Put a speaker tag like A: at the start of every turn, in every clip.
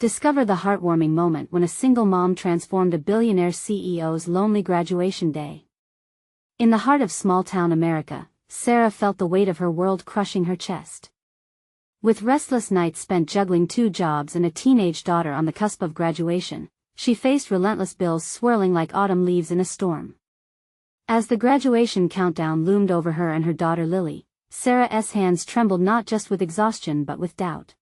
A: Discover the heartwarming moment when a single mom transformed a billionaire CEO's lonely graduation day. In the heart of small-town America, Sarah felt the weight of her world crushing her chest. With restless nights spent juggling 2 jobs and a teenage daughter on the cusp of graduation, she faced relentless bills swirling like autumn leaves in a storm. As the graduation countdown loomed over her and her daughter Lily, Sarah's hands trembled not just with exhaustion but with doubt.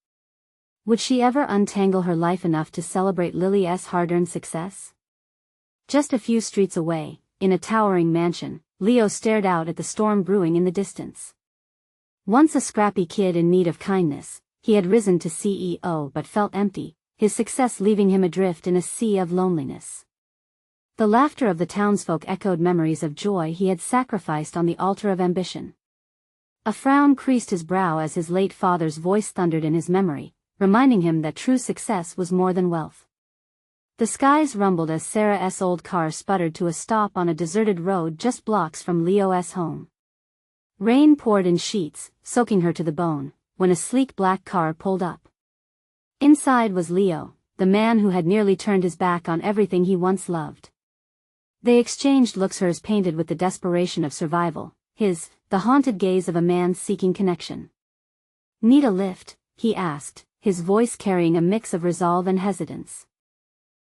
A: Would she ever untangle her life enough to celebrate Lily's hard-earned success? Just a few streets away, in a towering mansion, Leo stared out at the storm brewing in the distance. Once a scrappy kid in need of kindness, he had risen to CEO but felt empty, his success leaving him adrift in a sea of loneliness. The laughter of the townsfolk echoed memories of joy he had sacrificed on the altar of ambition. A frown creased his brow as his late father's voice thundered in his memory, reminding him that true success was more than wealth. The skies rumbled as Sarah's old car sputtered to a stop on a deserted road just blocks from Leo's home. Rain poured in sheets, soaking her to the bone, when a sleek black car pulled up. Inside was Leo, the man who had nearly turned his back on everything he once loved. They exchanged looks, hers painted with the desperation of survival, his, the haunted gaze of a man seeking connection. "Need a lift?" he asked, his voice carrying a mix of resolve and hesitance.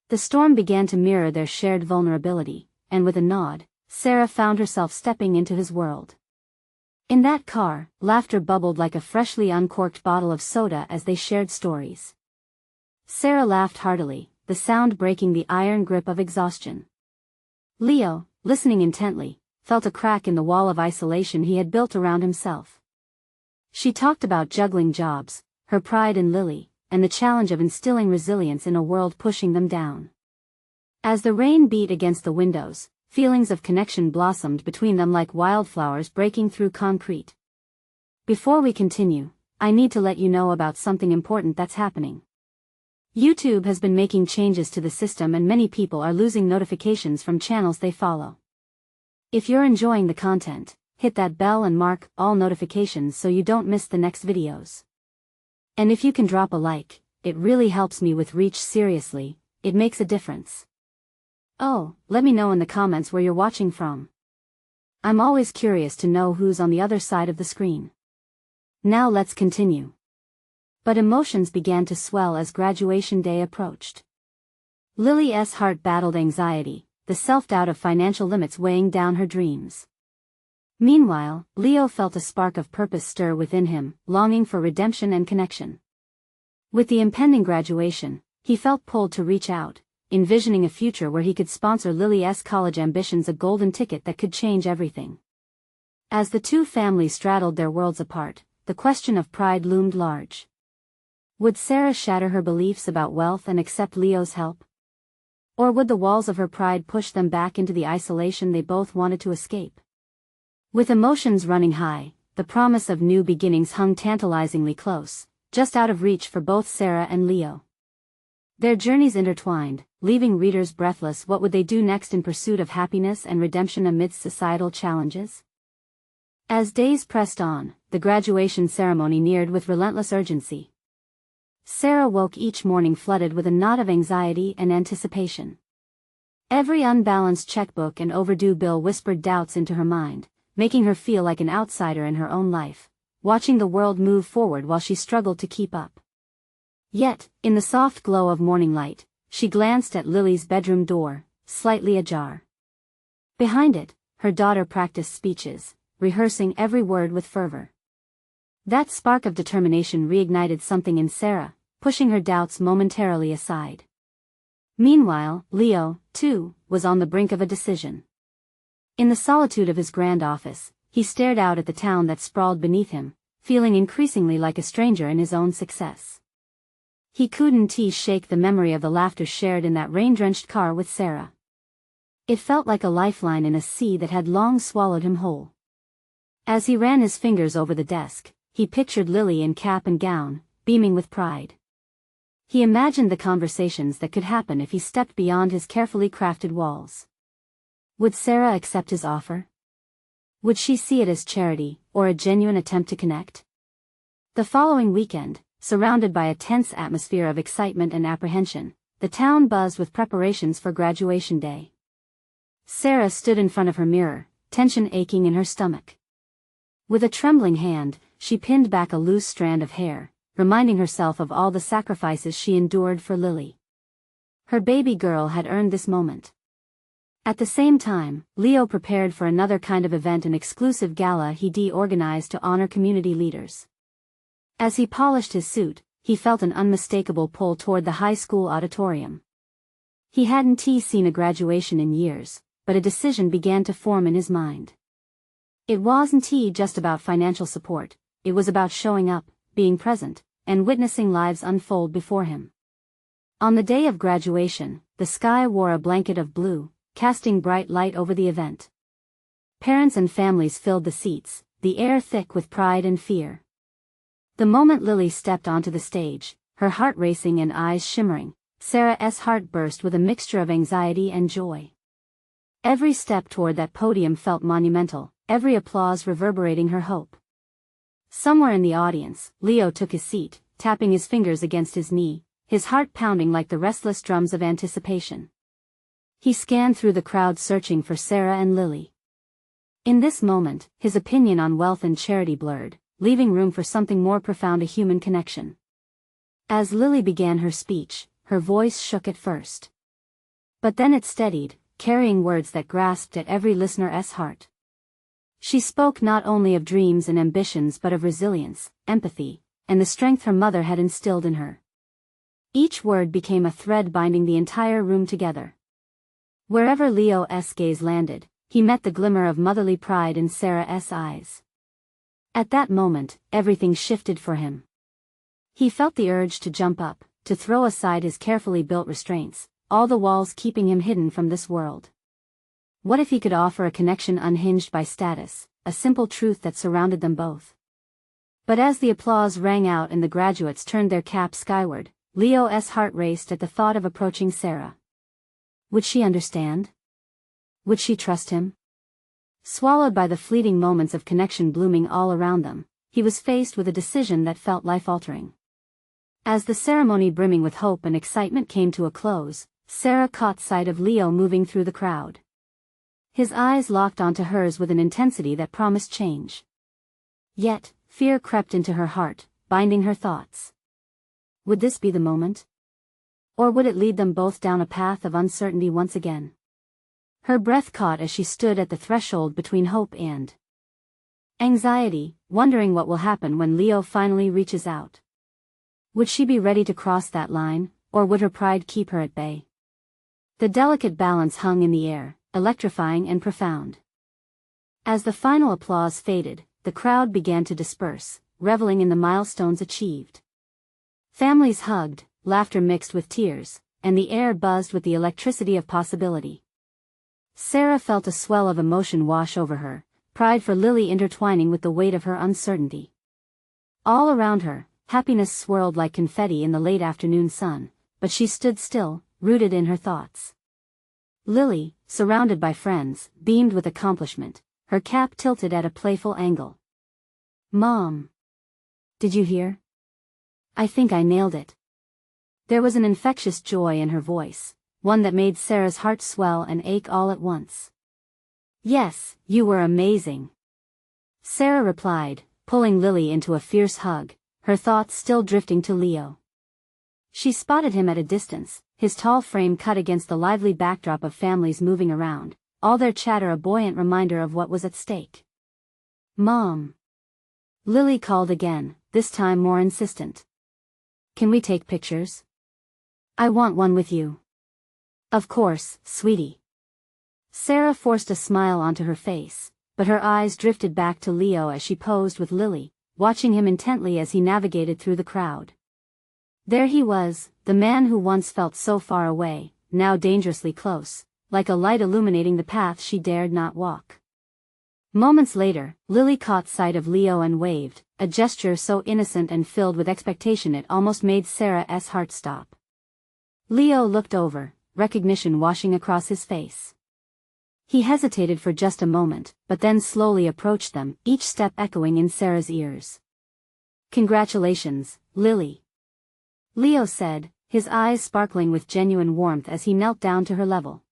A: The storm began to mirror their shared vulnerability, and with a nod, Sarah found herself stepping into his world. In that car, laughter bubbled like a freshly uncorked bottle of soda as they shared stories. Sarah laughed heartily, the sound breaking the iron grip of exhaustion. Leo, listening intently, felt a crack in the wall of isolation he had built around himself. She talked about juggling jobs, her pride in Lily, and the challenge of instilling resilience in a world pushing them down. As the rain beat against the windows, feelings of connection blossomed between them like wildflowers breaking through concrete. Before we continue, I need to let you know about something important that's happening. YouTube has been making changes to the system and many people are losing notifications from channels they follow. If you're enjoying the content, hit that bell and mark all notifications so you don't miss the next videos. And if you can drop a like, it really helps me with reach. Seriously, it makes a difference. Oh, let me know in the comments where you're watching from. I'm always curious to know who's on the other side of the screen. Now let's continue. But emotions began to swell as graduation day approached. Lily's heart battled anxiety, the self-doubt of financial limits weighing down her dreams. Meanwhile, Leo felt a spark of purpose stir within him, longing for redemption and connection. With the impending graduation, he felt pulled to reach out, envisioning a future where he could sponsor Lily's college ambitions, a golden ticket that could change everything. As the two families straddled their worlds apart, the question of pride loomed large. Would Sarah shatter her beliefs about wealth and accept Leo's help? Or would the walls of her pride push them back into the isolation they both wanted to escape? With emotions running high, the promise of new beginnings hung tantalizingly close, just out of reach for both Sarah and Leo. Their journeys intertwined, leaving readers breathless. What would they do next in pursuit of happiness and redemption amidst societal challenges? As days pressed on, the graduation ceremony neared with relentless urgency. Sarah woke each morning flooded with a knot of anxiety and anticipation. Every unbalanced checkbook and overdue bill whispered doubts into her mind, making her feel like an outsider in her own life, watching the world move forward while she struggled to keep up. Yet, in the soft glow of morning light, she glanced at Lily's bedroom door, slightly ajar. Behind it, her daughter practiced speeches, rehearsing every word with fervor. That spark of determination reignited something in Sarah, pushing her doubts momentarily aside. Meanwhile, Leo, too, was on the brink of a decision. In the solitude of his grand office, he stared out at the town that sprawled beneath him, feeling increasingly like a stranger in his own success. He couldn't shake the memory of the laughter shared in that rain-drenched car with Sarah. It felt like a lifeline in a sea that had long swallowed him whole. As he ran his fingers over the desk, he pictured Lily in cap and gown, beaming with pride. He imagined the conversations that could happen if he stepped beyond his carefully crafted walls. Would Sarah accept his offer? Would she see it as charity, or a genuine attempt to connect? The following weekend, surrounded by a tense atmosphere of excitement and apprehension, the town buzzed with preparations for graduation day. Sarah stood in front of her mirror, tension aching in her stomach. With a trembling hand, she pinned back a loose strand of hair, reminding herself of all the sacrifices she endured for Lily. Her baby girl had earned this moment. At the same time, Leo prepared for another kind of event, an exclusive gala he'd organized to honor community leaders. As he polished his suit, he felt an unmistakable pull toward the high school auditorium. He hadn't seen a graduation in years, but a decision began to form in his mind. It wasn't just about financial support, it was about showing up, being present, and witnessing lives unfold before him. On the day of graduation, the sky wore a blanket of blue, casting bright light over the event. Parents and families filled the seats, the air thick with pride and fear. The moment Lily stepped onto the stage, her heart racing and eyes shimmering, Sarah's heart burst with a mixture of anxiety and joy. Every step toward that podium felt monumental, every applause reverberating her hope. Somewhere in the audience, Leo took his seat, tapping his fingers against his knee, his heart pounding like the restless drums of anticipation. He scanned through the crowd searching for Sarah and Lily. In this moment, his opinion on wealth and charity blurred, leaving room for something more profound, a human connection. As Lily began her speech, her voice shook at first. But then it steadied, carrying words that grasped at every listener's heart. She spoke not only of dreams and ambitions but of resilience, empathy, and the strength her mother had instilled in her. Each word became a thread binding the entire room together. Wherever Leo's gaze landed, he met the glimmer of motherly pride in Sarah's eyes. At that moment, everything shifted for him. He felt the urge to jump up, to throw aside his carefully built restraints, all the walls keeping him hidden from this world. What if he could offer a connection unhinged by status, a simple truth that surrounded them both? But as the applause rang out and the graduates turned their caps skyward, Leo's heart raced at the thought of approaching Sarah. Would she understand? Would she trust him? Swallowed by the fleeting moments of connection blooming all around them, he was faced with a decision that felt life-altering. As the ceremony brimming with hope and excitement came to a close, Sarah caught sight of Leo moving through the crowd. His eyes locked onto hers with an intensity that promised change. Yet, fear crept into her heart, binding her thoughts. Would this be the moment? Or would it lead them both down a path of uncertainty once again? Her breath caught as she stood at the threshold between hope and anxiety, wondering what will happen when Leo finally reaches out. Would she be ready to cross that line, or would her pride keep her at bay? The delicate balance hung in the air, electrifying and profound. As the final applause faded, the crowd began to disperse, reveling in the milestones achieved. Families hugged, laughter mixed with tears, and the air buzzed with the electricity of possibility. Sarah felt a swell of emotion wash over her, pride for Lily intertwining with the weight of her uncertainty. All around her, happiness swirled like confetti in the late afternoon sun, but she stood still, rooted in her thoughts. Lily, surrounded by friends, beamed with accomplishment, her cap tilted at a playful angle. "Mom! Did you hear? I think I nailed it." There was an infectious joy in her voice, one that made Sarah's heart swell and ache all at once. "Yes, you were amazing," Sarah replied, pulling Lily into a fierce hug, her thoughts still drifting to Leo. She spotted him at a distance, his tall frame cut against the lively backdrop of families moving around, all their chatter a buoyant reminder of what was at stake. "Mom!" Lily called again, this time more insistent. "Can we take pictures? I want one with you." "Of course, sweetie." Sarah forced a smile onto her face, but her eyes drifted back to Leo as she posed with Lily, watching him intently as he navigated through the crowd. There he was, the man who once felt so far away, now dangerously close, like a light illuminating the path she dared not walk. Moments later, Lily caught sight of Leo and waved, a gesture so innocent and filled with expectation it almost made Sarah's heart stop. Leo looked over, recognition washing across his face. He hesitated for just a moment, but then slowly approached them, each step echoing in Sarah's ears. Congratulations, Lily. Leo said, his eyes sparkling with genuine warmth as he knelt down to her level.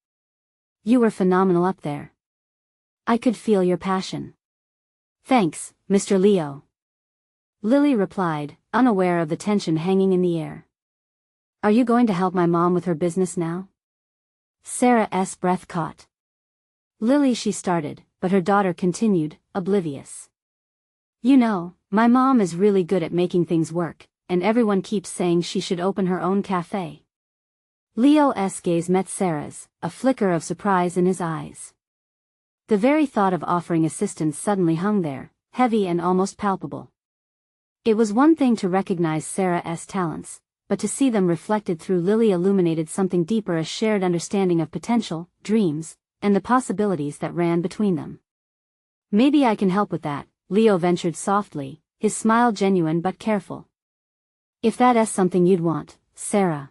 A: You were phenomenal up there. I could feel your passion. Thanks, Mr. Leo. Lily replied, unaware of the tension hanging in the air. Are you going to help my mom with her business now? Sarah's breath caught. Lily, she started, but her daughter continued, oblivious. You know, my mom is really good at making things work, and everyone keeps saying she should open her own cafe. Leo's gaze met Sarah's, a flicker of surprise in his eyes. The very thought of offering assistance suddenly hung there, heavy and almost palpable. It was one thing to recognize Sarah's talents, but to see them reflected through Lily illuminated something deeper, a shared understanding of potential, dreams, and the possibilities that ran between them. Maybe I can help with that, Leo ventured softly, his smile genuine but careful. If that's something you'd want, Sarah.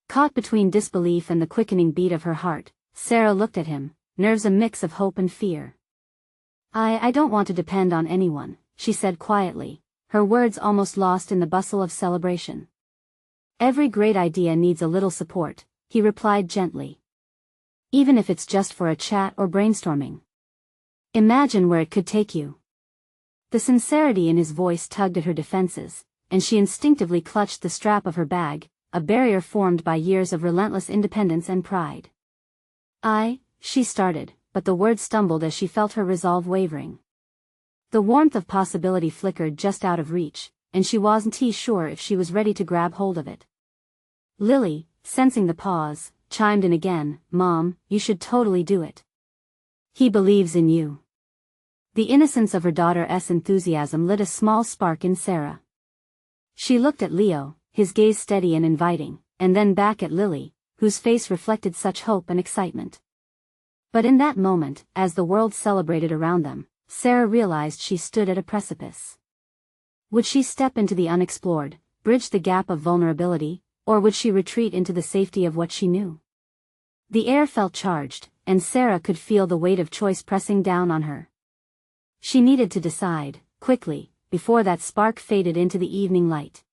A: Caught between disbelief and the quickening beat of her heart, Sarah looked at him, nerves a mix of hope and fear. I don't want to depend on anyone, she said quietly, her words almost lost in the bustle of celebration. Every great idea needs a little support, he replied gently. Even if it's just for a chat or brainstorming. Imagine where it could take you. The sincerity in his voice tugged at her defenses, and she instinctively clutched the strap of her bag, a barrier formed by years of relentless independence and pride. She started, but the words stumbled as she felt her resolve wavering. The warmth of possibility flickered just out of reach, and she wasn't sure if she was ready to grab hold of it. Lily, sensing the pause, chimed in again, Mom, you should totally do it. He believes in you. The innocence of her daughter's enthusiasm lit a small spark in Sarah. She looked at Leo, his gaze steady and inviting, and then back at Lily, whose face reflected such hope and excitement. But in that moment, as the world celebrated around them, Sarah realized she stood at a precipice. Would she step into the unexplored, bridge the gap of vulnerability, or would she retreat into the safety of what she knew? The air felt charged, and Sarah could feel the weight of choice pressing down on her. She needed to decide, quickly, before that spark faded into the evening light.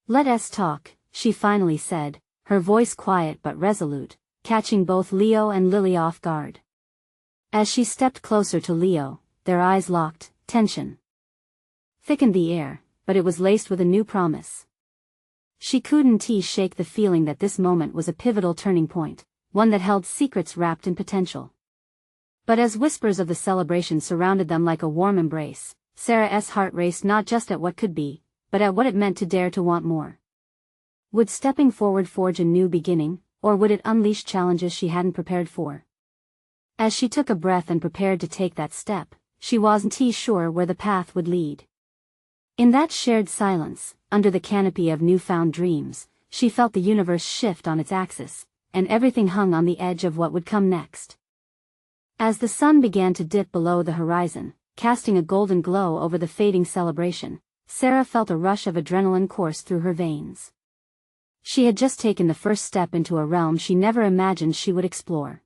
A: Let's talk, she finally said, her voice quiet but resolute, catching both Leo and Lily off guard. As she stepped closer to Leo, their eyes locked, tension thickened the air, but it was laced with a new promise. She couldn't shake the feeling that this moment was a pivotal turning point, one that held secrets wrapped in potential. But as whispers of the celebration surrounded them like a warm embrace, Sarah's heart raced not just at what could be, but at what it meant to dare to want more. Would stepping forward forge a new beginning, or would it unleash challenges she hadn't prepared for? As she took a breath and prepared to take that step, she wasn't sure where the path would lead. In that shared silence, under the canopy of newfound dreams, she felt the universe shift on its axis, and everything hung on the edge of what would come next. As the sun began to dip below the horizon, casting a golden glow over the fading celebration, Sarah felt a rush of adrenaline course through her veins. She had just taken the first step into a realm she never imagined she would explore.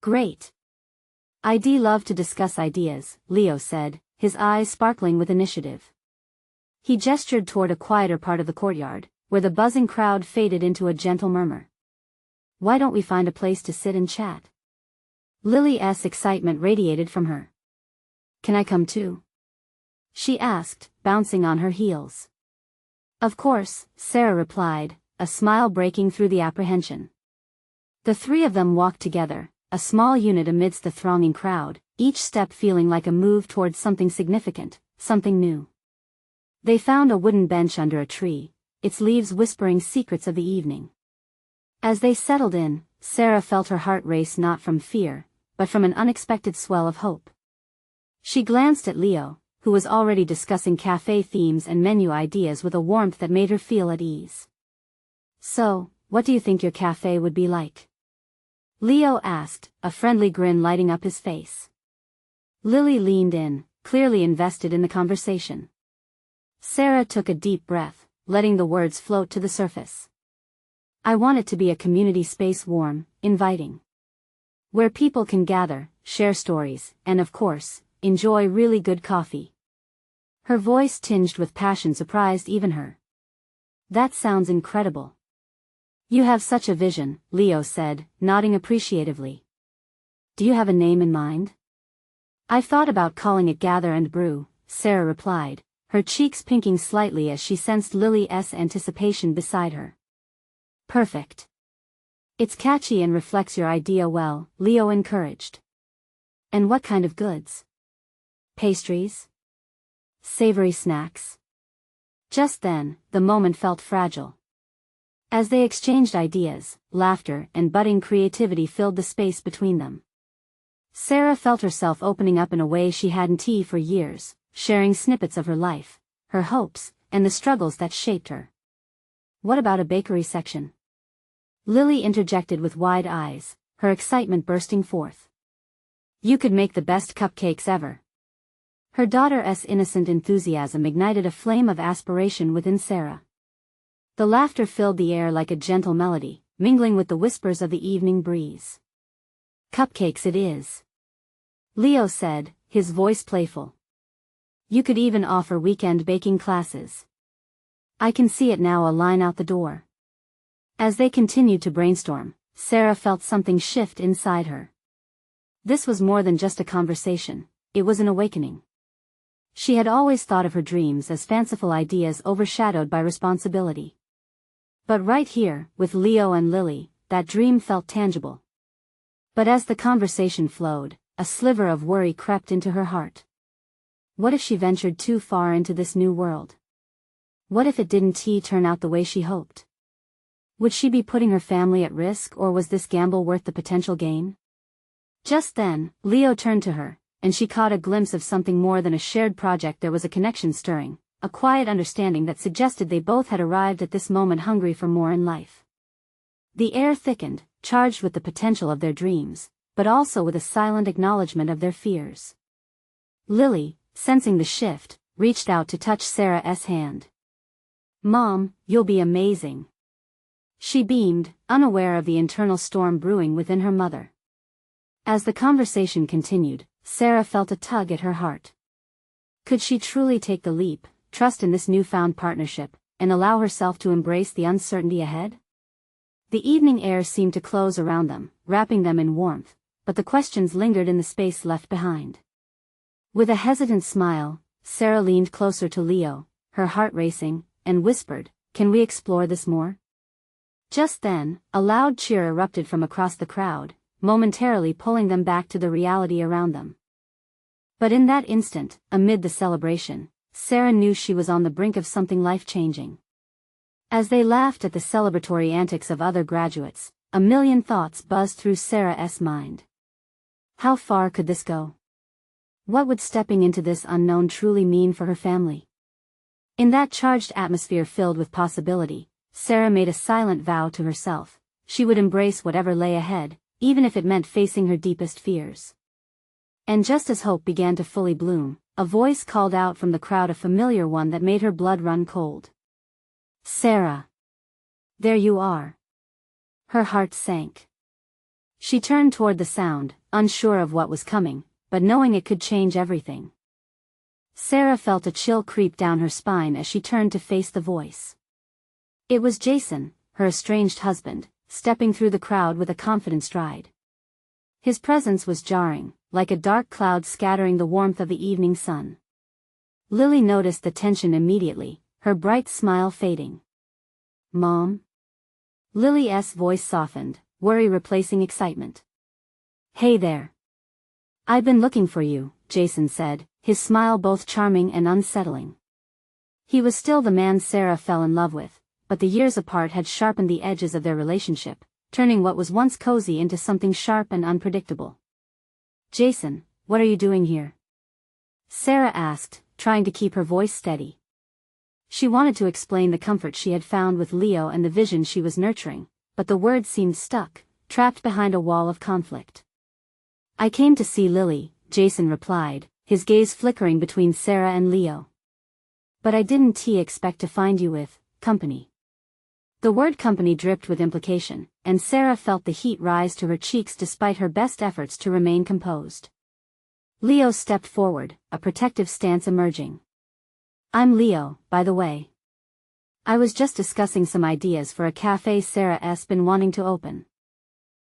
A: Great. I'd love to discuss ideas, Leo said, his eyes sparkling with initiative. He gestured toward a quieter part of the courtyard, where the buzzing crowd faded into a gentle murmur. Why don't we find a place to sit and chat? Lily's excitement radiated from her. Can I come too? She asked, bouncing on her heels. Of course, Sarah replied, a smile breaking through the apprehension. The three of them walked together, a small unit amidst the thronging crowd, each step feeling like a move towards something significant, something new. They found a wooden bench under a tree, its leaves whispering secrets of the evening. As they settled in, Sarah felt her heart race not from fear, but from an unexpected swell of hope. She glanced at Leo, who was already discussing cafe themes and menu ideas with a warmth that made her feel at ease. So, what do you think your cafe would be like? Leo asked, a friendly grin lighting up his face. Lily leaned in, clearly invested in the conversation. Sarah took a deep breath, letting the words float to the surface. I want it to be a community space, warm, inviting. Where people can gather, share stories, and of course, enjoy really good coffee. Her voice tinged with passion surprised even her. That sounds incredible. You have such a vision, Leo said, nodding appreciatively. Do you have a name in mind? I've thought about calling it Gather and Brew, Sarah replied, her cheeks pinking slightly as she sensed Lily's anticipation beside her. Perfect. It's catchy and reflects your idea well, Leo encouraged. And what kind of goods? Pastries? Savory snacks? Just then, the moment felt fragile. As they exchanged ideas, laughter and budding creativity filled the space between them. Sarah felt herself opening up in a way she hadn't for years, sharing snippets of her life, her hopes, and the struggles that shaped her. What about a bakery section? Lily interjected with wide eyes, her excitement bursting forth. You could make the best cupcakes ever. Her daughter's innocent enthusiasm ignited a flame of aspiration within Sarah. The laughter filled the air like a gentle melody, mingling with the whispers of the evening breeze. Cupcakes it is. Leo said, his voice playful. You could even offer weekend baking classes. I can see it now, a line out the door. As they continued to brainstorm, Sarah felt something shift inside her. This was more than just a conversation, it was an awakening. She had always thought of her dreams as fanciful ideas overshadowed by responsibility. But right here, with Leo and Lily, that dream felt tangible. But as the conversation flowed, a sliver of worry crept into her heart. What if she ventured too far into this new world? What if it didn't turn out the way she hoped? Would she be putting her family at risk, or was this gamble worth the potential gain? Just then, Leo turned to her, and she caught a glimpse of something more than a shared project. There was a connection stirring, a quiet understanding that suggested they both had arrived at this moment hungry for more in life. The air thickened, charged with the potential of their dreams, but also with a silent acknowledgement of their fears. Lily, sensing the shift, reached out to touch Sarah's hand. Mom, you'll be amazing. She beamed, unaware of the internal storm brewing within her mother. As the conversation continued, Sarah felt a tug at her heart. Could she truly take the leap, trust in this newfound partnership, and allow herself to embrace the uncertainty ahead? The evening air seemed to close around them, wrapping them in warmth, but the questions lingered in the space left behind. With a hesitant smile, Sarah leaned closer to Leo, her heart racing, and whispered, "Can we explore this more?" Just then, a loud cheer erupted from across the crowd, momentarily pulling them back to the reality around them. But in that instant, amid the celebration, Sarah knew she was on the brink of something life-changing. As they laughed at the celebratory antics of other graduates, a million thoughts buzzed through Sarah's mind. How far could this go? What would stepping into this unknown truly mean for her family? In that charged atmosphere filled with possibility, Sarah made a silent vow to herself: she would embrace whatever lay ahead, even if it meant facing her deepest fears. And just as hope began to fully bloom, a voice called out from the crowd, a familiar one that made her blood run cold. Sarah! There you are! Her heart sank. She turned toward the sound, unsure of what was coming, but knowing it could change everything. Sarah felt a chill creep down her spine as she turned to face the voice. It was Jason, her estranged husband, stepping through the crowd with a confident stride. His presence was jarring, like a dark cloud scattering the warmth of the evening sun. Lily noticed the tension immediately, her bright smile fading. Mom? Lily's voice softened, worry replacing excitement. Hey there. I've been looking for you, Jason said, his smile both charming and unsettling. He was still the man Sarah fell in love with, but the years apart had sharpened the edges of their relationship, turning what was once cozy into something sharp and unpredictable. Jason, what are you doing here? Sarah asked, trying to keep her voice steady. She wanted to explain the comfort she had found with Leo and the vision she was nurturing, but the words seemed stuck, trapped behind a wall of conflict. I came to see Lily, Jason replied, his gaze flickering between Sarah and Leo. But I didn't expect to find you with company. The word company dripped with implication, and Sarah felt the heat rise to her cheeks despite her best efforts to remain composed. Leo stepped forward, a protective stance emerging. I'm Leo, by the way. I was just discussing some ideas for a cafe Sarah's been wanting to open.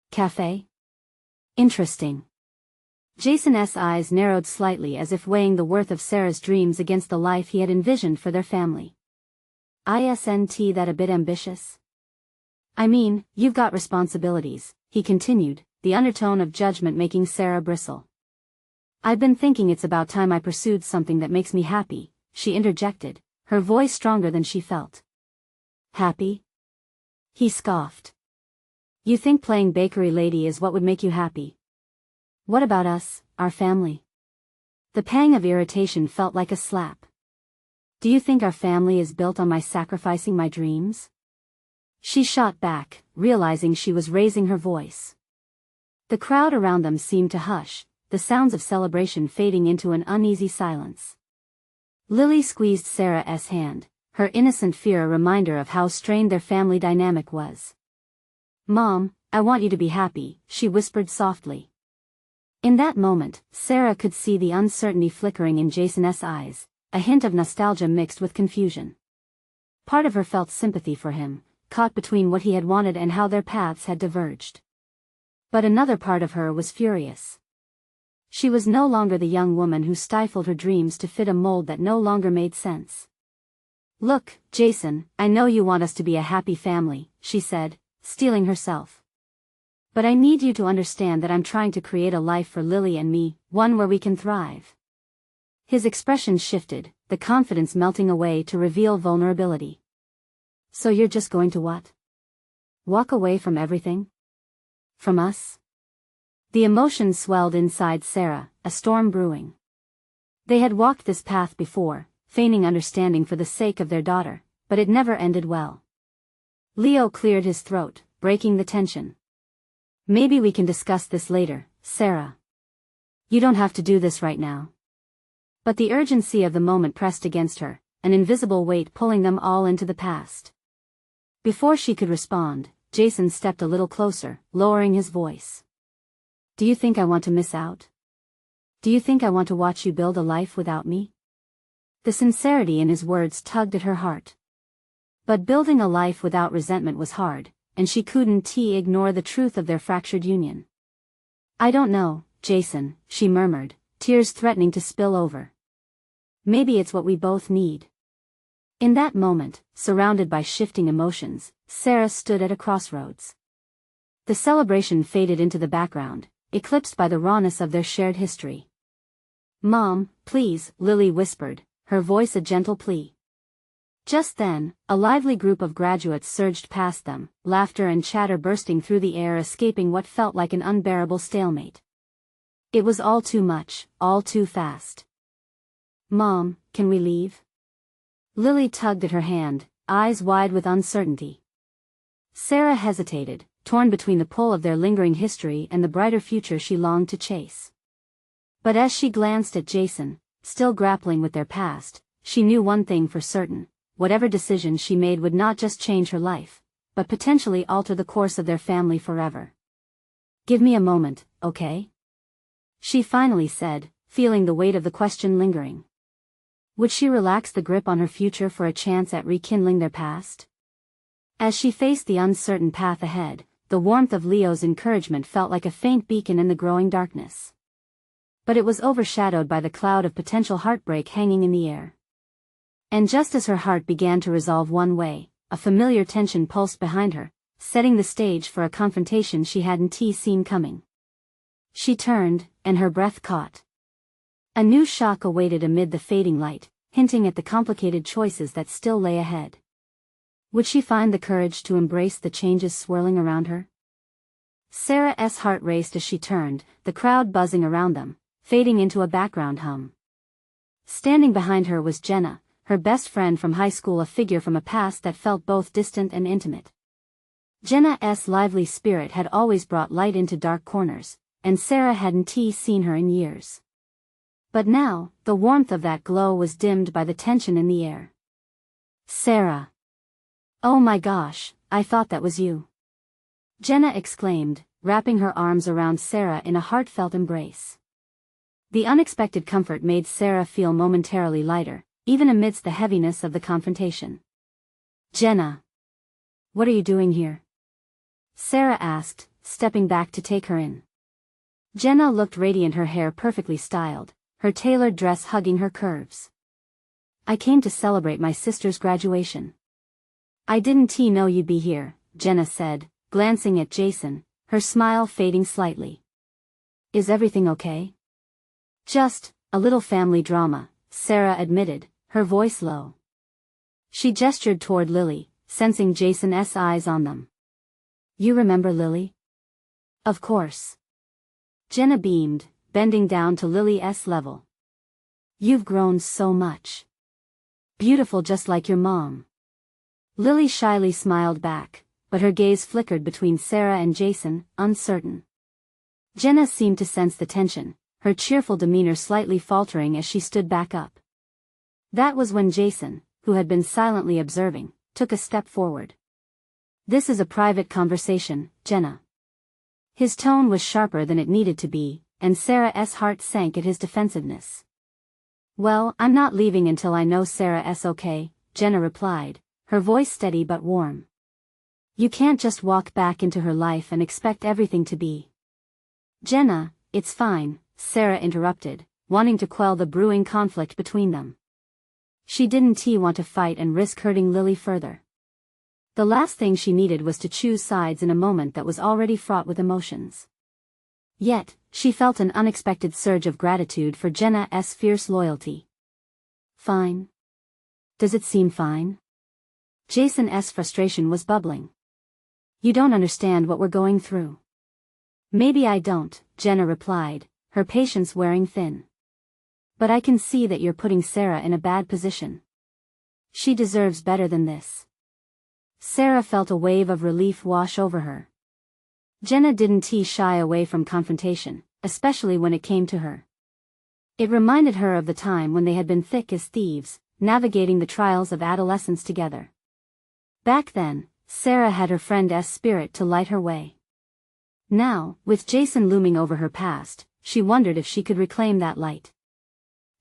A: Cafe? Interesting. Jason's eyes narrowed slightly as if weighing the worth of Sarah's dreams against the life he had envisioned for their family. Isn't that a bit ambitious? I mean, you've got responsibilities, he continued, the undertone of judgment making Sarah bristle. I've been thinking it's about time I pursued something that makes me happy, she interjected, her voice stronger than she felt. Happy? He scoffed. You think playing bakery lady is what would make you happy? What about us, our family? The pang of irritation felt like a slap. Do you think our family is built on my sacrificing my dreams? She shot back, realizing she was raising her voice. The crowd around them seemed to hush, the sounds of celebration fading into an uneasy silence. Lily squeezed Sarah's hand, her innocent fear a reminder of how strained their family dynamic was. Mom, I want you to be happy, she whispered softly. In that moment, Sarah could see the uncertainty flickering in Jason's eyes, a hint of nostalgia mixed with confusion. Part of her felt sympathy for him, caught between what he had wanted and how their paths had diverged. But another part of her was furious. She was no longer the young woman who stifled her dreams to fit a mold that no longer made sense. Look, Jason, I know you want us to be a happy family, she said, steeling herself. But I need you to understand that I'm trying to create a life for Lily and me, one where we can thrive. His expression shifted, the confidence melting away to reveal vulnerability. So you're just going to what? Walk away from everything? From us? The emotion swelled inside Sarah, a storm brewing. They had walked this path before, feigning understanding for the sake of their daughter, but it never ended well. Leo cleared his throat, breaking the tension. Maybe we can discuss this later, Sarah. You don't have to do this right now. But the urgency of the moment pressed against her, an invisible weight pulling them all into the past. Before she could respond, Jason stepped a little closer, lowering his voice. Do you think I want to miss out? Do you think I want to watch you build a life without me? The sincerity in his words tugged at her heart. But building a life without resentment was hard, and she couldn't ignore the truth of their fractured union. I don't know, Jason, she murmured, tears threatening to spill over. Maybe it's what we both need. In that moment, surrounded by shifting emotions, Sarah stood at a crossroads. The celebration faded into the background, eclipsed by the rawness of their shared history. Mom, please, Lily whispered, her voice a gentle plea. Just then, a lively group of graduates surged past them, laughter and chatter bursting through the air, escaping what felt like an unbearable stalemate. It was all too much, all too fast. Mom, can we leave? Lily tugged at her hand, eyes wide with uncertainty. Sarah hesitated, torn between the pull of their lingering history and the brighter future she longed to chase. But as she glanced at Jason, still grappling with their past, she knew one thing for certain: whatever decision she made would not just change her life, but potentially alter the course of their family forever. Give me a moment, okay? She finally said, feeling the weight of the question lingering. Would she relax the grip on her future for a chance at rekindling their past? As she faced the uncertain path ahead, the warmth of Leo's encouragement felt like a faint beacon in the growing darkness. But it was overshadowed by the cloud of potential heartbreak hanging in the air. And just as her heart began to resolve one way, a familiar tension pulsed behind her, setting the stage for a confrontation she hadn't seen coming. She turned, and her breath caught. A new shock awaited amid the fading light, hinting at the complicated choices that still lay ahead. Would she find the courage to embrace the changes swirling around her? Sarah's heart raced as she turned, the crowd buzzing around them, fading into a background hum. Standing behind her was Jenna, her best friend from high school, a figure from a past that felt both distant and intimate. Jenna's lively spirit had always brought light into dark corners, and Sarah hadn't seen her in years. But now, the warmth of that glow was dimmed by the tension in the air. Sarah! Oh my gosh, I thought that was you. Jenna exclaimed, wrapping her arms around Sarah in a heartfelt embrace. The unexpected comfort made Sarah feel momentarily lighter, even amidst the heaviness of the confrontation. "Jenna. What are you doing here?" Sarah asked, stepping back to take her in. Jenna looked radiant, her hair perfectly styled, her tailored dress hugging her curves. "I came to celebrate my sister's graduation." "I didn't know you'd be here," Jenna said, glancing at Jason, her smile fading slightly. "Is everything okay?" "Just a little family drama," Sarah admitted, her voice low. She gestured toward Lily, sensing Jason's eyes on them. "You remember Lily?" "Of course." Jenna beamed, bending down to Lily's level. "You've grown so much. Beautiful just like your mom." Lily shyly smiled back, but her gaze flickered between Sarah and Jason, uncertain. Jenna seemed to sense the tension, her cheerful demeanor slightly faltering as she stood back up. That was when Jason, who had been silently observing, took a step forward. "This is a private conversation, Jenna." His tone was sharper than it needed to be, and Sarah's heart sank at his defensiveness. "Well, I'm not leaving until I know Sarah's okay," Jenna replied, her voice steady but warm. "You can't just walk back into her life and expect everything to be." "Jenna, it's fine," Sarah interrupted, wanting to quell the brewing conflict between them. She didn't want to fight and risk hurting Lily further. The last thing she needed was to choose sides in a moment that was already fraught with emotions. Yet, she felt an unexpected surge of gratitude for Jenna's fierce loyalty. "Fine? Does it seem fine?" Jason's frustration was bubbling. "You don't understand what we're going through." "Maybe I don't," Jenna replied, her patience wearing thin. "But I can see that you're putting Sarah in a bad position. She deserves better than this." Sarah felt a wave of relief wash over her. Jenna didn't shy away from confrontation, especially when it came to her. It reminded her of the time when they had been thick as thieves, navigating the trials of adolescence together. Back then, Sarah had her friend's spirit to light her way. Now, with Jason looming over her past, she wondered if she could reclaim that light.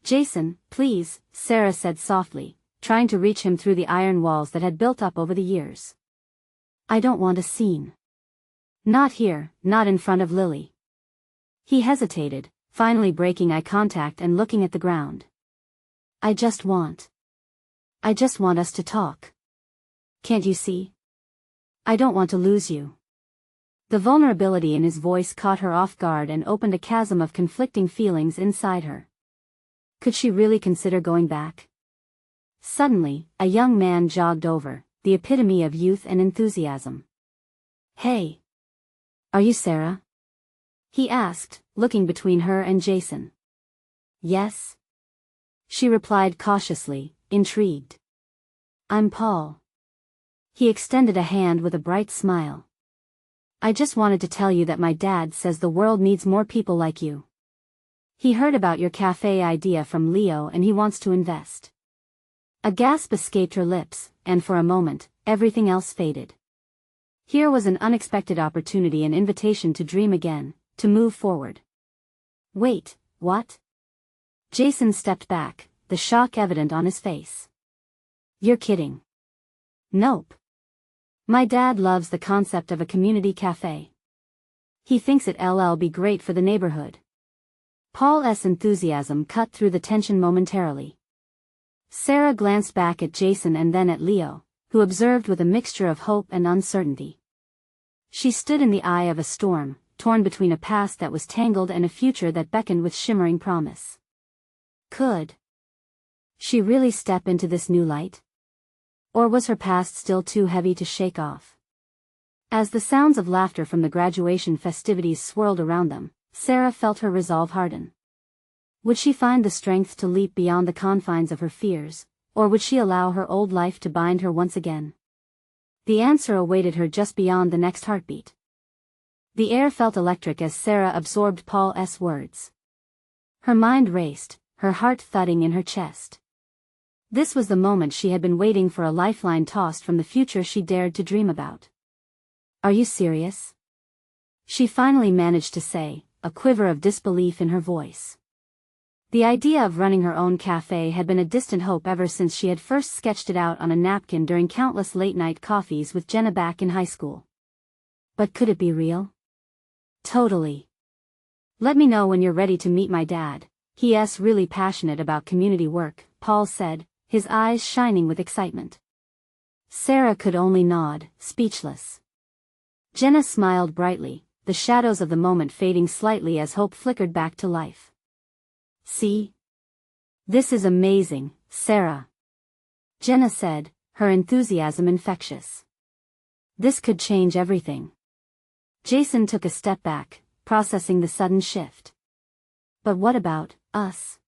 A: "Jason, please," Sarah said softly, trying to reach him through the iron walls that had built up over the years. "I don't want a scene. Not here, not in front of Lily." He hesitated, finally breaking eye contact and looking at the ground. I just want us to talk. Can't you see? I don't want to lose you." The vulnerability in his voice caught her off guard and opened a chasm of conflicting feelings inside her. Could she really consider going back? Suddenly, a young man jogged over, the epitome of youth and enthusiasm. "Hey! Are you Sarah?" he asked, looking between her and Jason. "Yes," she replied cautiously, intrigued. "I'm Paul." He extended a hand with a bright smile. "I just wanted to tell you that my dad says the world needs more people like you. He heard about your cafe idea from Leo and he wants to invest." A gasp escaped her lips, and for a moment, everything else faded. Here was an unexpected opportunity, an invitation to dream again, to move forward. "Wait, what?" Jason stepped back, the shock evident on his face. "You're kidding." "Nope. My dad loves the concept of a community cafe. He thinks it'll be great for the neighborhood." Paul's enthusiasm cut through the tension momentarily. Sarah glanced back at Jason and then at Leo, who observed with a mixture of hope and uncertainty. She stood in the eye of a storm, torn between a past that was tangled and a future that beckoned with shimmering promise. Could she really step into this new light? Or was her past still too heavy to shake off? As the sounds of laughter from the graduation festivities swirled around them, Sarah felt her resolve harden. Would she find the strength to leap beyond the confines of her fears, or would she allow her old life to bind her once again? The answer awaited her just beyond the next heartbeat. The air felt electric as Sarah absorbed Paul's words. Her mind raced, her heart thudding in her chest. This was the moment she had been waiting for, a lifeline tossed from the future she dared to dream about. "Are you serious?" she finally managed to say, a quiver of disbelief in her voice. The idea of running her own cafe had been a distant hope ever since she had first sketched it out on a napkin during countless late-night coffees with Jenna back in high school. But could it be real? Totally. Let me know when you're ready to meet my dad. He's really passionate about community work, Paul said, his eyes shining with excitement. Sarah could only nod, speechless. Jenna smiled brightly, the shadows of the moment fading slightly as hope flickered back to life. See? This is amazing, Sarah. Jenna said, her enthusiasm infectious. This could change everything. Jason took a step back, processing the sudden shift. But what about us?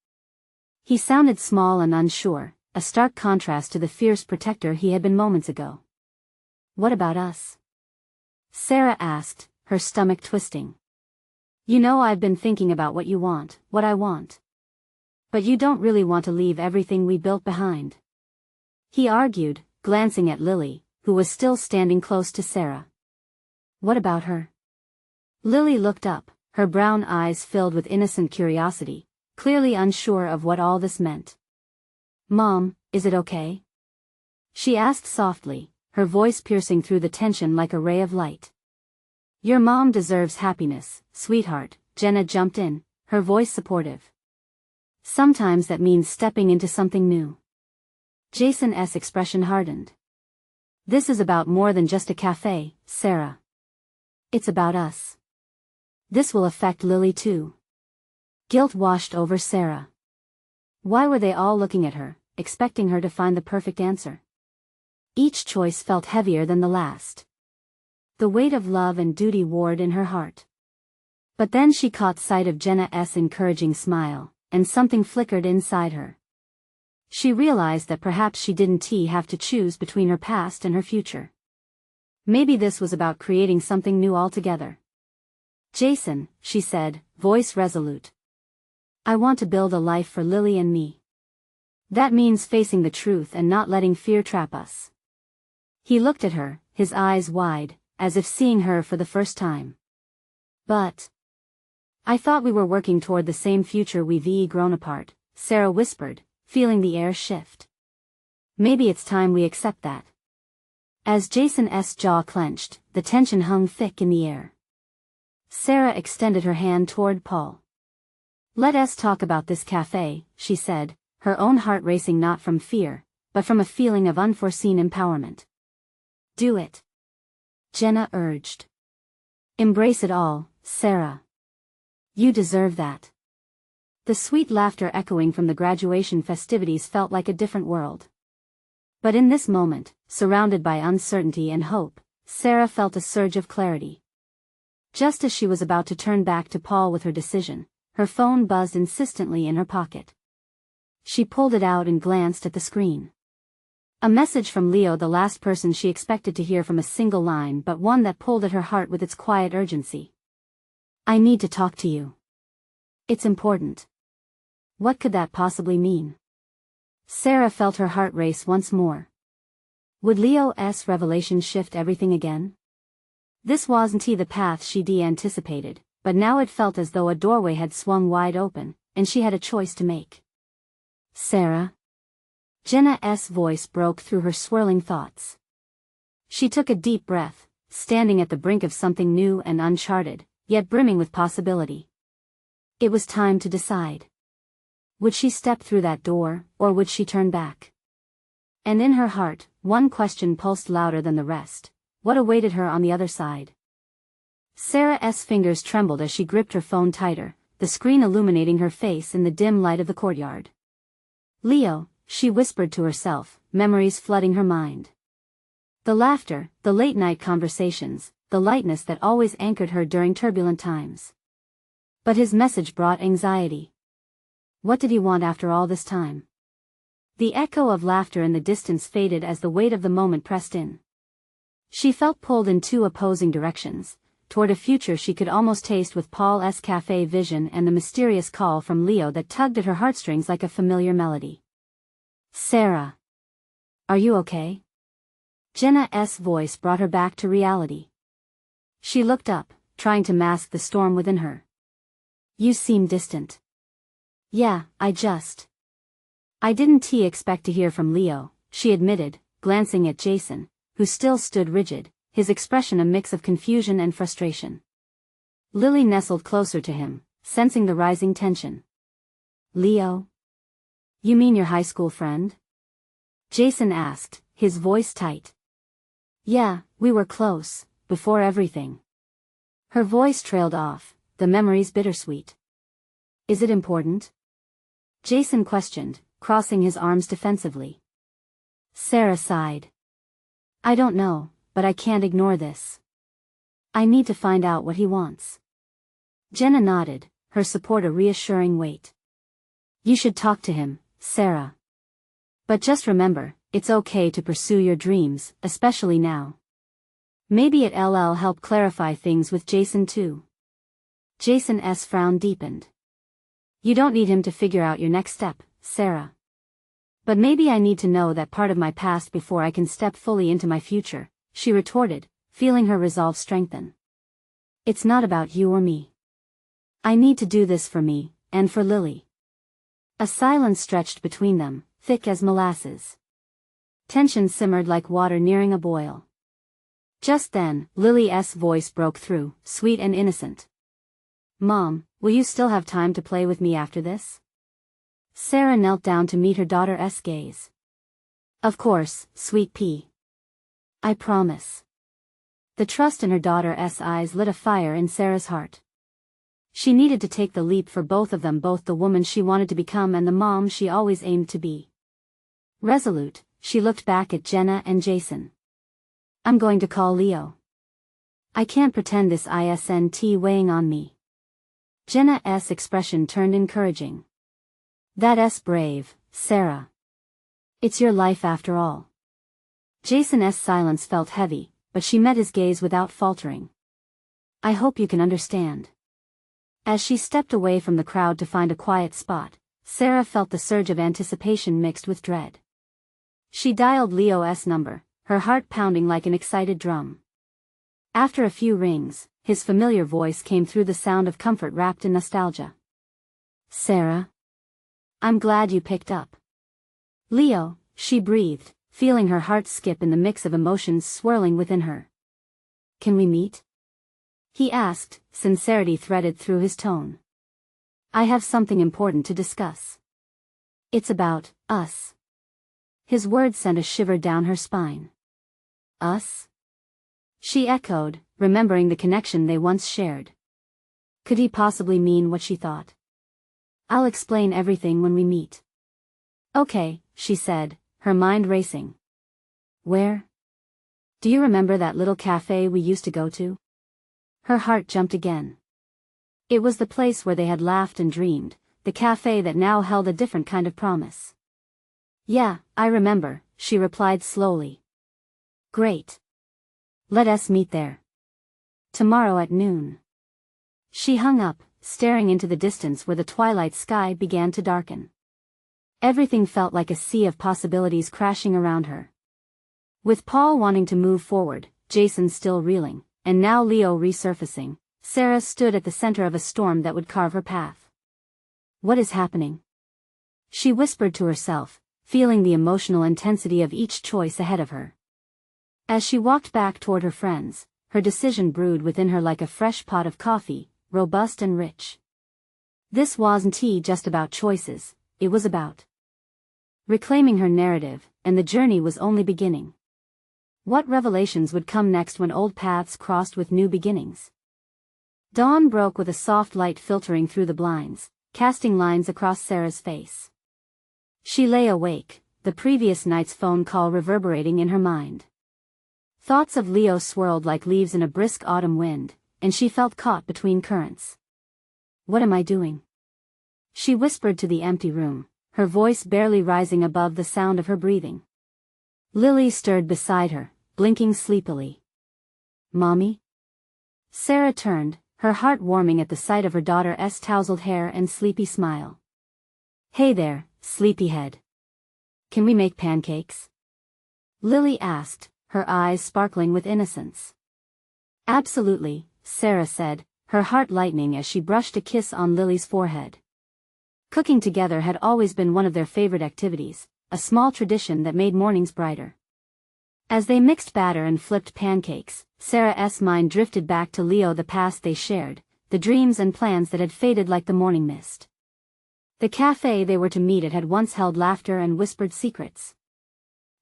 A: He sounded small and unsure, a stark contrast to the fierce protector he had been moments ago. What about us? Sarah asked, her stomach twisting. You know, I've been thinking about what you want, what I want. But you don't really want to leave everything we built behind. He argued, glancing at Lily, who was still standing close to Sarah. What about her? Lily looked up, her brown eyes filled with innocent curiosity, clearly unsure of what all this meant. Mom, is it okay? She asked softly, her voice piercing through the tension like a ray of light. Your mom deserves happiness, sweetheart, Jenna jumped in, her voice supportive. Sometimes that means stepping into something new. Jason's expression hardened. This is about more than just a cafe, Sarah. It's about us. This will affect Lily too. Guilt washed over Sarah. Why were they all looking at her, expecting her to find the perfect answer? Each choice felt heavier than the last. The weight of love and duty warred in her heart. But then she caught sight of Jenna's encouraging smile, and something flickered inside her. She realized that perhaps she didn't have to choose between her past and her future. Maybe this was about creating something new altogether. Jason, she said, voice resolute. I want to build a life for Lily and me. That means facing the truth and not letting fear trap us. He looked at her, his eyes wide, as if seeing her for the first time. But I thought we were working toward the same future we've grown apart, Sarah whispered, feeling the air shift. Maybe it's time we accept that. As Jason's jaw clenched, the tension hung thick in the air. Sarah extended her hand toward Paul. Let us talk about this cafe, she said, her own heart racing not from fear, but from a feeling of unforeseen empowerment. Do it. Jenna urged. Embrace it all, Sarah. You deserve that. The sweet laughter echoing from the graduation festivities felt like a different world. But in this moment, surrounded by uncertainty and hope, Sarah felt a surge of clarity. Just as she was about to turn back to Paul with her decision, her phone buzzed insistently in her pocket. She pulled it out and glanced at the screen. A message from Leo, the last person she expected to hear from a single line, but one that pulled at her heart with its quiet urgency. I need to talk to you. It's important. What could that possibly mean? Sarah felt her heart race once more. Would Leo's revelation shift everything again? This wasn't the path she'd anticipated, but now it felt as though a doorway had swung wide open, and she had a choice to make. Sarah? Jenna's voice broke through her swirling thoughts. She took a deep breath, standing at the brink of something new and uncharted, yet brimming with possibility. It was time to decide. Would she step through that door, or would she turn back? And in her heart, one question pulsed louder than the rest. What awaited her on the other side? Sarah's fingers trembled as she gripped her phone tighter, the screen illuminating her face in the dim light of the courtyard. Leo, she whispered to herself, memories flooding her mind. The laughter, the late-night conversations, the lightness that always anchored her during turbulent times. But his message brought anxiety. What did he want after all this time? The echo of laughter in the distance faded as the weight of the moment pressed in. She felt pulled in two opposing directions, toward a future she could almost taste with Paul's cafe vision and the mysterious call from Leo that tugged at her heartstrings like a familiar melody. Sarah. Are you okay? Jenna's voice brought her back to reality. She looked up, trying to mask the storm within her. You seem distant. Yeah, I didn't expect to hear from Leo, she admitted, glancing at Jason, who still stood rigid, his expression a mix of confusion and frustration. Lily nestled closer to him, sensing the rising tension. Leo? You mean your high school friend? Jason asked, his voice tight. Yeah, we were close, before everything. Her voice trailed off, the memories bittersweet. Is it important? Jason questioned, crossing his arms defensively. Sarah sighed. I don't know, but I can't ignore this. I need to find out what he wants. Jenna nodded, her support a reassuring weight. You should talk to him, Sarah. But just remember, it's okay to pursue your dreams, especially now. Maybe it'll help clarify things with Jason too. Jason's frown deepened. You don't need him to figure out your next step, Sarah. But maybe I need to know that part of my past before I can step fully into my future, she retorted, feeling her resolve strengthen. It's not about you or me. I need to do this for me, and for Lily. A silence stretched between them, thick as molasses. Tension simmered like water nearing a boil. Just then, Lily's voice broke through, sweet and innocent. Mom, will you still have time to play with me after this? Sarah knelt down to meet her daughter's gaze. Of course, sweet pea. I promise. The trust in her daughter's eyes lit a fire in Sarah's heart. She needed to take the leap for both of them, both the woman she wanted to become and the mom she always aimed to be. Resolute, she looked back at Jenna and Jason. I'm going to call Leo. I can't pretend this isn't weighing on me. Jenna's expression turned encouraging. That's brave, Sarah. It's your life after all. Jason's silence felt heavy, but she met his gaze without faltering. I hope you can understand. As she stepped away from the crowd to find a quiet spot, Sarah felt the surge of anticipation mixed with dread. She dialed Leo's number, her heart pounding like an excited drum. After a few rings, his familiar voice came through, the sound of comfort wrapped in nostalgia. Sarah? I'm glad you picked up. Leo, she breathed, feeling her heart skip in the mix of emotions swirling within her. Can we meet? He asked, sincerity threaded through his tone. I have something important to discuss. It's about us. His words sent a shiver down her spine. Us? She echoed, remembering the connection they once shared. Could he possibly mean what she thought? I'll explain everything when we meet. Okay, she said, her mind racing. Where? Do you remember that little cafe we used to go to? Her heart jumped again. It was the place where they had laughed and dreamed, the cafe that now held a different kind of promise. Yeah, I remember, she replied slowly. Great. Let us meet there. Tomorrow at noon. She hung up, staring into the distance where the twilight sky began to darken. Everything felt like a sea of possibilities crashing around her. With Paul wanting to move forward, Jason still reeling, and now Leo resurfacing, Sarah stood at the center of a storm that would carve her path. What is happening? She whispered to herself, feeling the emotional intensity of each choice ahead of her. As she walked back toward her friends, her decision brewed within her like a fresh pot of coffee, robust and rich. This wasn't just about choices, it was about reclaiming her narrative, and the journey was only beginning. What revelations would come next when old paths crossed with new beginnings? Dawn broke with a soft light filtering through the blinds, casting lines across Sarah's face. She lay awake, the previous night's phone call reverberating in her mind. Thoughts of Leo swirled like leaves in a brisk autumn wind, and she felt caught between currents. What am I doing? She whispered to the empty room, her voice barely rising above the sound of her breathing. Lily stirred beside her, blinking sleepily. Mommy? Sarah turned, her heart warming at the sight of her daughter's tousled hair and sleepy smile. Hey there, sleepyhead. Can we make pancakes? Lily asked, her eyes sparkling with innocence. Absolutely, Sarah said, her heart lightening as she brushed a kiss on Lily's forehead. Cooking together had always been one of their favorite activities, a small tradition that made mornings brighter. As they mixed batter and flipped pancakes, Sarah's mind drifted back to Leo, the past they shared, the dreams and plans that had faded like the morning mist. The cafe they were to meet at had once held laughter and whispered secrets.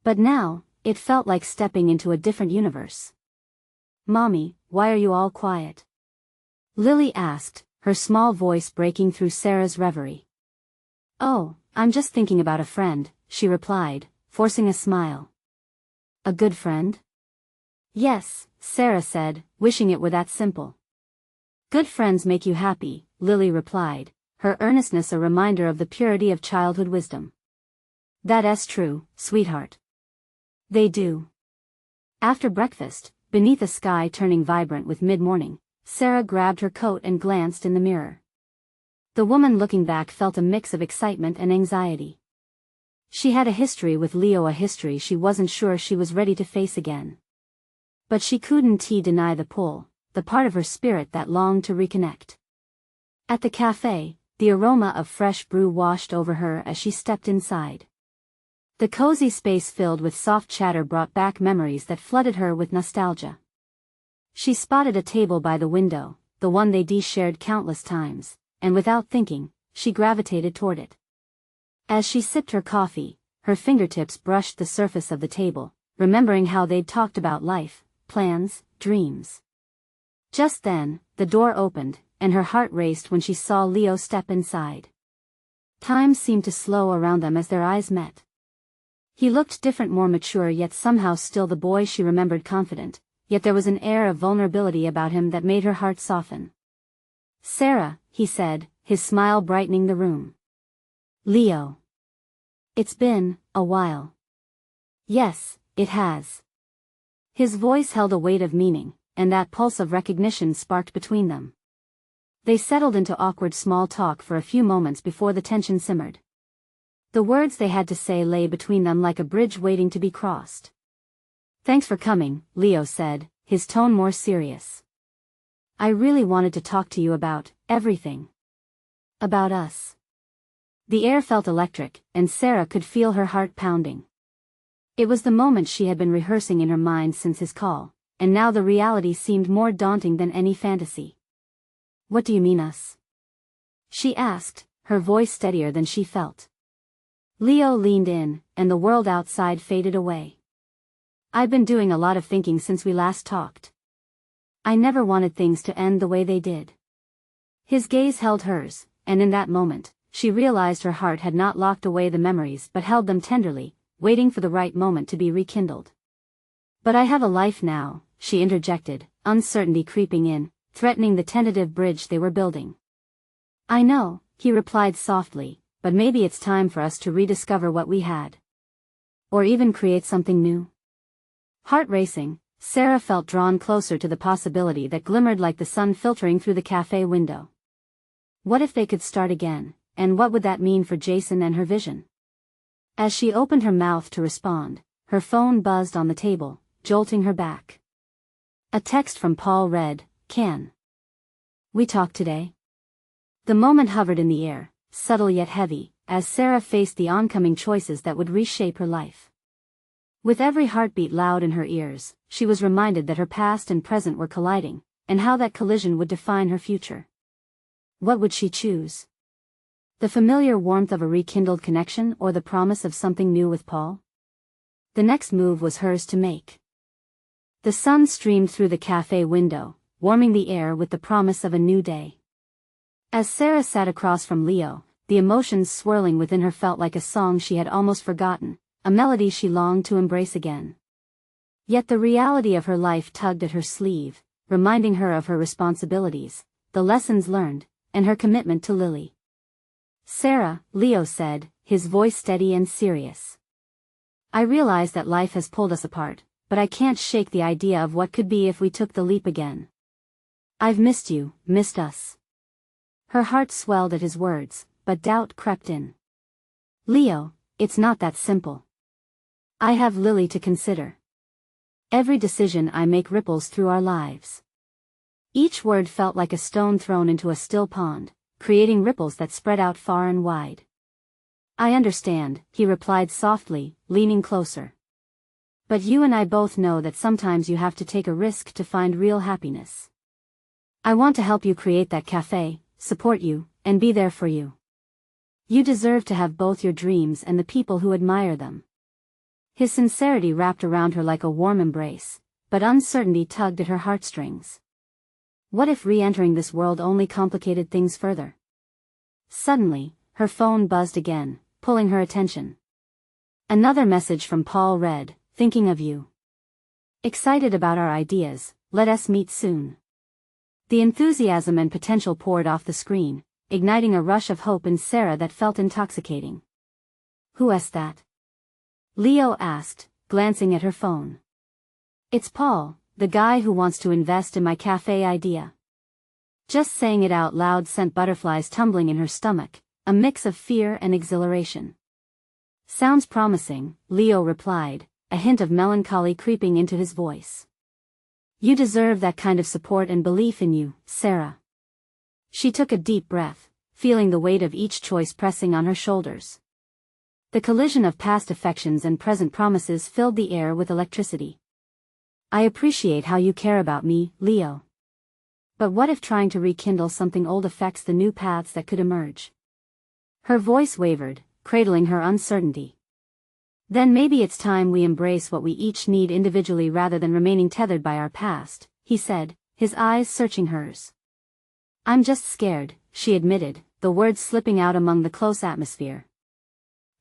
A: But now, it felt like stepping into a different universe. "Mommy, why are you all quiet?" Lily asked, her small voice breaking through Sarah's reverie. "Oh, I'm just thinking about a friend," she replied, forcing a smile. "A good friend?" "Yes," Sarah said, wishing it were that simple. "Good friends make you happy," Lily replied, her earnestness a reminder of the purity of childhood wisdom. "That's true, sweetheart. They do." After breakfast, beneath a sky turning vibrant with mid-morning, Sarah grabbed her coat and glanced in the mirror. The woman looking back felt a mix of excitement and anxiety. She had a history with Leo, a history she wasn't sure she was ready to face again. But she couldn't deny the pull, the part of her spirit that longed to reconnect. At the cafe, the aroma of fresh brew washed over her as she stepped inside. The cozy space filled with soft chatter brought back memories that flooded her with nostalgia. She spotted a table by the window, the one they'd shared countless times, and without thinking, she gravitated toward it. As she sipped her coffee, her fingertips brushed the surface of the table, remembering how they'd talked about life, plans, dreams. Just then, the door opened, and her heart raced when she saw Leo step inside. Time seemed to slow around them as their eyes met. He looked different, more mature, yet somehow still the boy she remembered, confident, yet there was an air of vulnerability about him that made her heart soften. "Sarah," he said, his smile brightening the room. "Leo. It's been a while." "Yes, it has." His voice held a weight of meaning, and that pulse of recognition sparked between them. They settled into awkward small talk for a few moments before the tension simmered. The words they had to say lay between them like a bridge waiting to be crossed. "Thanks for coming," Leo said, his tone more serious. "I really wanted to talk to you about everything. About us." The air felt electric, and Sarah could feel her heart pounding. It was the moment she had been rehearsing in her mind since his call, and now the reality seemed more daunting than any fantasy. "What do you mean, us?" she asked, her voice steadier than she felt. Leo leaned in, and the world outside faded away. "I've been doing a lot of thinking since we last talked. I never wanted things to end the way they did." His gaze held hers, and in that moment, she realized her heart had not locked away the memories but held them tenderly, waiting for the right moment to be rekindled. "But I have a life now," she interjected, uncertainty creeping in, threatening the tentative bridge they were building. "I know," he replied softly, "but maybe it's time for us to rediscover what we had. Or even create something new." Heart racing, Sarah felt drawn closer to the possibility that glimmered like the sun filtering through the cafe window. What if they could start again, and what would that mean for Jason and her vision? As she opened her mouth to respond, her phone buzzed on the table, jolting her back. A text from Paul read, "Can we talk today?" The moment hovered in the air, subtle yet heavy, as Sarah faced the oncoming choices that would reshape her life. With every heartbeat loud in her ears, she was reminded that her past and present were colliding, and how that collision would define her future. What would she choose? The familiar warmth of a rekindled connection or the promise of something new with Paul? The next move was hers to make. The sun streamed through the cafe window, warming the air with the promise of a new day. As Sarah sat across from Leo, the emotions swirling within her felt like a song she had almost forgotten, a melody she longed to embrace again. Yet the reality of her life tugged at her sleeve, reminding her of her responsibilities, the lessons learned, and her commitment to Lily. "Sarah," Leo said, his voice steady and serious. "I realize that life has pulled us apart, but I can't shake the idea of what could be if we took the leap again. I've missed you, missed us." Her heart swelled at his words, but doubt crept in. "Leo, it's not that simple. I have Lily to consider. Every decision I make ripples through our lives." Each word felt like a stone thrown into a still pond, creating ripples that spread out far and wide. I understand, he replied softly, leaning closer. But you and I both know that sometimes you have to take a risk to find real happiness. I want to help you create that cafe, support you, and be there for you. You deserve to have both your dreams and the people who admire them. His sincerity wrapped around her like a warm embrace, but uncertainty tugged at her heartstrings. What if re-entering this world only complicated things further? Suddenly, her phone buzzed again, pulling her attention. Another message from Paul read, "Thinking of you. Excited about our ideas, let us meet soon." The enthusiasm and potential poured off the screen, igniting a rush of hope in Sarah that felt intoxicating. "Who is that?" Leo asked, glancing at her phone. "It's Paul, the guy who wants to invest in my cafe idea." Just saying it out loud sent butterflies tumbling in her stomach, a mix of fear and exhilaration. "Sounds promising," Leo replied, a hint of melancholy creeping into his voice. "You deserve that kind of support and belief in you, Sarah." She took a deep breath, feeling the weight of each choice pressing on her shoulders. The collision of past affections and present promises filled the air with electricity. "I appreciate how you care about me, Leo. But what if trying to rekindle something old affects the new paths that could emerge?" Her voice wavered, cradling her uncertainty. "Then maybe it's time we embrace what we each need individually rather than remaining tethered by our past," he said, his eyes searching hers. "I'm just scared," she admitted, the words slipping out among the close atmosphere.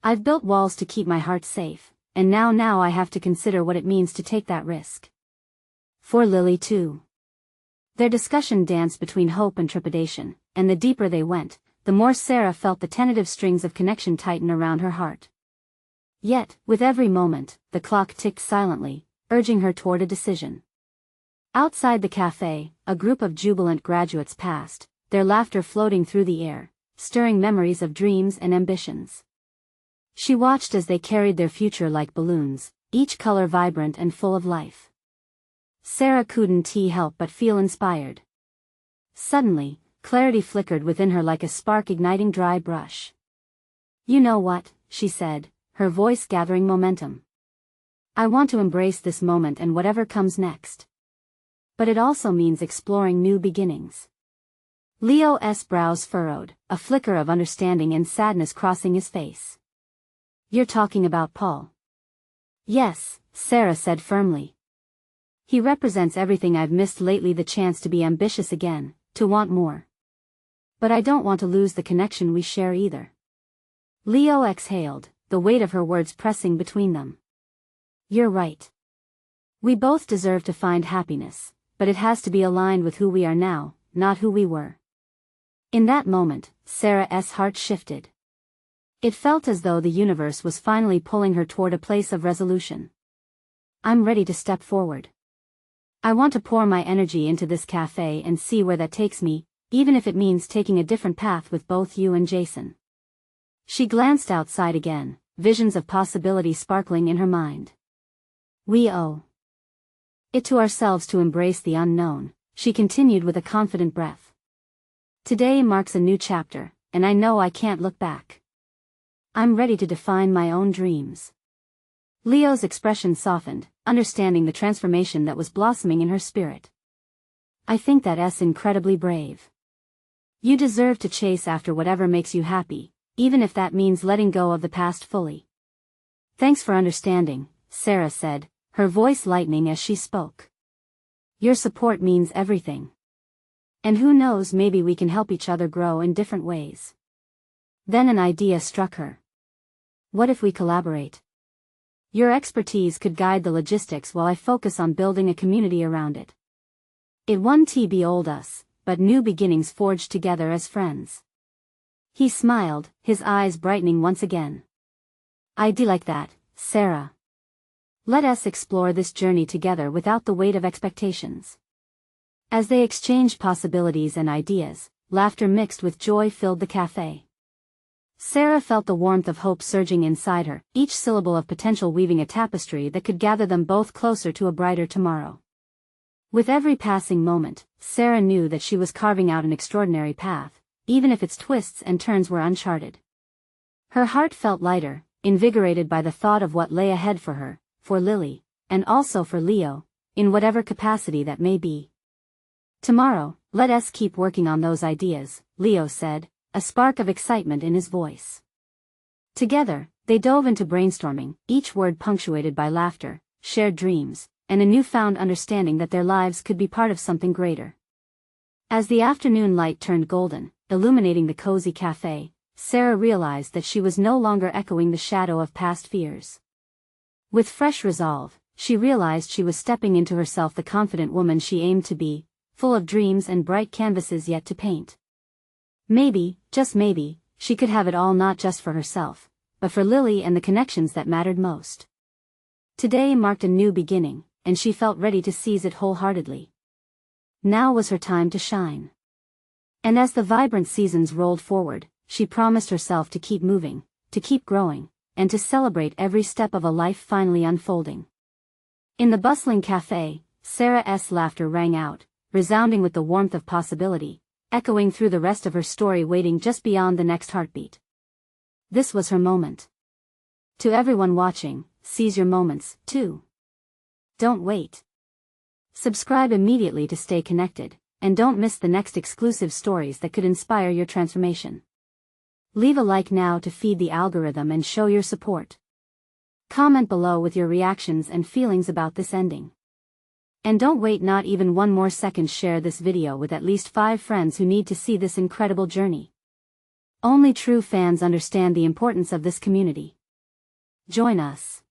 A: "I've built walls to keep my heart safe, and now I have to consider what it means to take that risk. For Lily too." Their discussion danced between hope and trepidation, and the deeper they went, the more Sarah felt the tentative strings of connection tighten around her heart. Yet, with every moment, the clock ticked silently, urging her toward a decision. Outside the cafe, a group of jubilant graduates passed, their laughter floating through the air, stirring memories of dreams and ambitions. She watched as they carried their future like balloons, each color vibrant and full of life. Sarah couldn't help but feel inspired. Suddenly, clarity flickered within her like a spark igniting dry brush. "You know what," she said, her voice gathering momentum. "I want to embrace this moment and whatever comes next. But it also means exploring new beginnings." Leo's brows furrowed, a flicker of understanding and sadness crossing his face. "You're talking about Paul?" "Yes," Sarah said firmly. "He represents everything I've missed lately, the chance to be ambitious again, to want more. But I don't want to lose the connection we share either." Leo exhaled, the weight of her words pressing between them. "You're right. We both deserve to find happiness, but it has to be aligned with who we are now, not who we were." In that moment, Sarah's heart shifted. It felt as though the universe was finally pulling her toward a place of resolution. "I'm ready to step forward. I want to pour my energy into this cafe and see where that takes me, even if it means taking a different path with both you and Jason." She glanced outside again, visions of possibility sparkling in her mind. "We owe it to ourselves to embrace the unknown," she continued with a confident breath. "Today marks a new chapter, and I know I can't look back. I'm ready to define my own dreams." Leo's expression softened, understanding the transformation that was blossoming in her spirit. "I think that's incredibly brave. You deserve to chase after whatever makes you happy, even if that means letting go of the past fully." "Thanks for understanding," Sarah said, her voice lightening as she spoke. "Your support means everything. And who knows, maybe we can help each other grow in different ways." Then an idea struck her. "What if we collaborate? Your expertise could guide the logistics while I focus on building a community around it. It won't be old us, but new beginnings forged together as friends." He smiled, his eyes brightening once again. "I'd like that, Sarah. Let us explore this journey together without the weight of expectations." As they exchanged possibilities and ideas, laughter mixed with joy filled the cafe. Sarah felt the warmth of hope surging inside her, each syllable of potential weaving a tapestry that could gather them both closer to a brighter tomorrow. With every passing moment, Sarah knew that she was carving out an extraordinary path, even if its twists and turns were uncharted. Her heart felt lighter, invigorated by the thought of what lay ahead for her, for Lily, and also for Leo, in whatever capacity that may be. Tomorrow, let us keep working on those ideas, Leo said, a spark of excitement in his voice. Together, they dove into brainstorming, each word punctuated by laughter, shared dreams, and a newfound understanding that their lives could be part of something greater. As the afternoon light turned golden, illuminating the cozy cafe, Sarah realized that she was no longer echoing the shadow of past fears. With fresh resolve, she realized she was stepping into herself, the confident woman she aimed to be, full of dreams and bright canvases yet to paint. Maybe, just maybe, she could have it all, not just for herself, but for Lily and the connections that mattered most. Today marked a new beginning, and she felt ready to seize it wholeheartedly. Now was her time to shine. And as the vibrant seasons rolled forward, she promised herself to keep moving, to keep growing, and to celebrate every step of a life finally unfolding. In the bustling cafe, Sarah's laughter rang out, resounding with the warmth of possibility, echoing through the rest of her story, waiting just beyond the next heartbeat. This was her moment. To everyone watching, seize your moments, too. Don't wait. Subscribe immediately to stay connected, and don't miss the next exclusive stories that could inspire your transformation. Leave a like now to feed the algorithm and show your support. Comment below with your reactions and feelings about this ending. And don't wait not even one more second. Share this video with at least 5 friends who need to see this incredible journey. Only true fans understand the importance of this community. Join us.